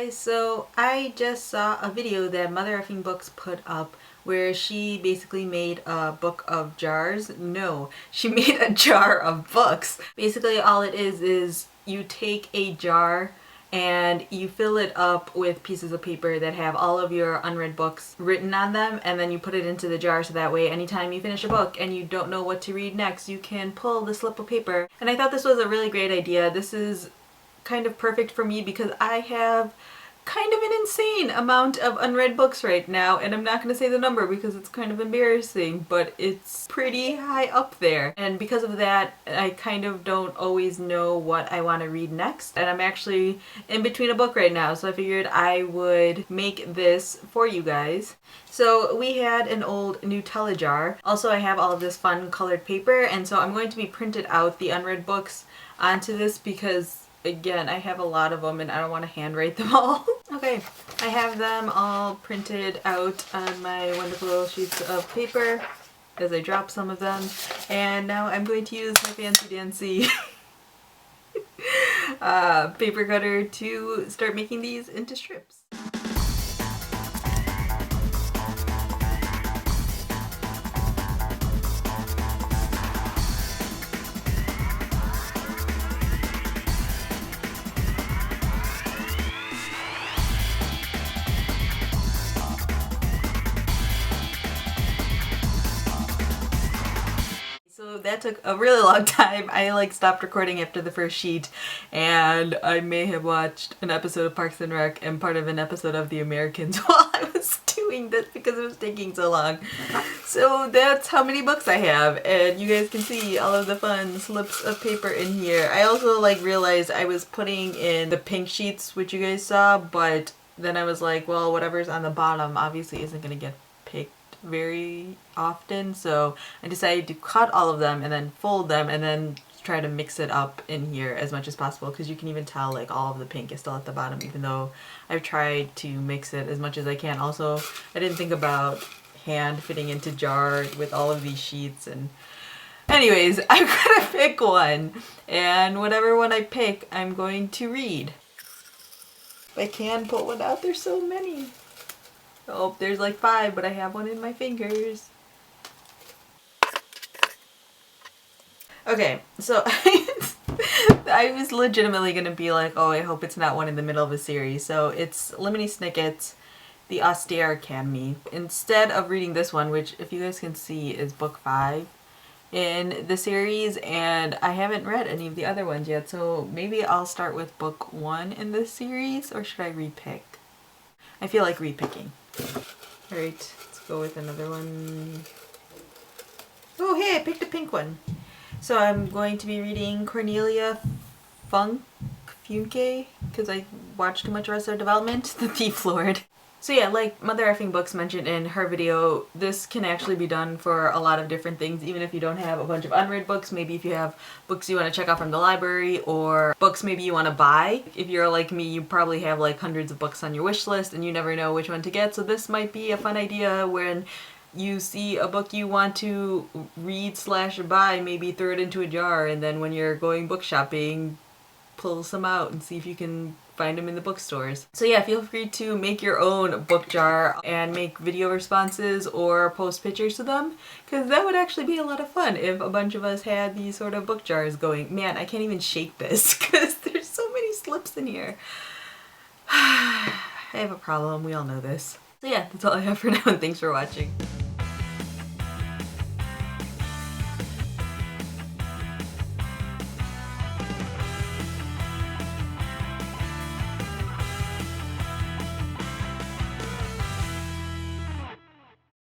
guys, so I just saw a video that Mother Effing Books put up where she basically made a book of jars. No, she made a jar of books. Basically all it is you take a jar and you fill it up with pieces of paper that have all of your unread books written on them, and then you put it into the jar so that way anytime you finish a book and you don't know what to read next, you can pull the slip of paper. And I thought this was a really great idea. This is kind of perfect for me because I have kind of an insane amount of unread books right now, and I'm not going to say the number because it's kind of embarrassing, but it's pretty high up there. And because of that, I kind of don't always know what I want to read next, and I'm actually in between a book right now, so I figured I would make this for you guys. So we had an old Nutella jar. Also, I have all of this fun colored paper, and so I'm going to be printed out the unread books onto this because again, I have a lot of them and I don't want to handwrite them all. Okay, I have them all printed out on my wonderful sheets of paper as I drop some of them. And now I'm going to use my fancy dancy paper cutter to start making these into strips. So that took a really long time. I stopped recording after the first sheet, and I may have watched an episode of Parks and Rec and part of an episode of The Americans while I was doing this because it was taking so long. So that's how many books I have, and you guys can see all of the fun slips of paper in here. I also realized I was putting in the pink sheets, which you guys saw, but then I was like, well, whatever's on the bottom obviously isn't going to get picked very often, so I decided to cut all of them and then fold them and then try to mix it up in here as much as possible, because you can even tell all of the pink is still at the bottom even though I've tried to mix it as much as I can. Also, I didn't think about hand fitting into jar with all of these sheets, and anyways, I'm gonna pick one, and whatever one I pick I'm going to read. If I can pull one out, there's so many. Oh, there's 5, but I have one in my fingers. Okay, so I was legitimately gonna be like, oh, I hope it's not one in the middle of a series. So it's Lemony Snicket's The Austere Academy. Instead of reading this one, which if you guys can see is book 5 in the series, and I haven't read any of the other ones yet, so maybe I'll start with book 1 in this series, or should I repick? I feel like repicking. Alright, let's go with another one. Oh hey, I picked a pink one. So I'm going to be reading Cornelia Funke because I watched too much Arrested Development, The Thief Lord. So yeah, like Mother Effing Books mentioned in her video, this can actually be done for a lot of different things, even if you don't have a bunch of unread books. Maybe if you have books you want to check out from the library, or books maybe you want to buy. If you're like me, you probably have hundreds of books on your wish list and you never know which one to get, so this might be a fun idea when you see a book you want to read / buy, maybe throw it into a jar, and then when you're going book shopping, pull some out and see if you can find them in the bookstores. So yeah, feel free to make your own book jar and make video responses or post pictures to them, because that would actually be a lot of fun if a bunch of us had these sort of book jars going. Man, I can't even shake this because there's so many slips in here. I have a problem, we all know this. So yeah, that's all I have for now, and thanks for watching.